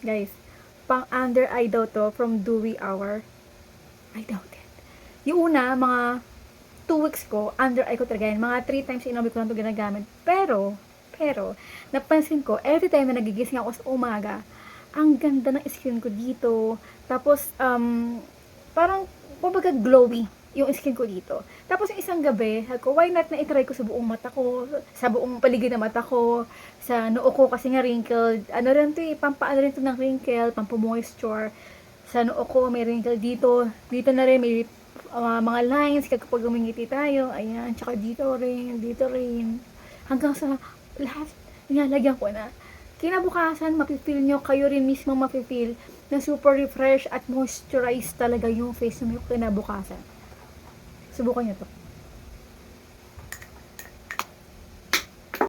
Guys, pang under eye daw to from Dewy Hour. I doubt it. Yung una, mga 2 weeks ko, under eye ko talaga yan. Mga 3 times inombi ko lang ito ginagamit. Pero, napansin ko, every time na nagigising ako sa umaga, ang ganda ng skin ko dito. Tapos, parang, kumbaga glowy yung skin ko dito. Tapos yung isang gabi, sabi ko, why not na itry ko sa buong mata ko, sa buong paligid ng mata ko, sa noo ko kasi nga wrinkled. Ano rin to eh, pampaano rin to ng wrinkle, pampumoisture. Sa noo ko, may wrinkle dito. Dito na rin, may mga lines kapag umingiti tayo. Ayan, tsaka dito rin. Hanggang sa lahat, nilalagyan ko na. Kinabukasan, mapifeel nyo, kayo rin mismo mapifeel na super refresh at moisturize talaga yung face nyo kinabukasan. Subukan nyo to.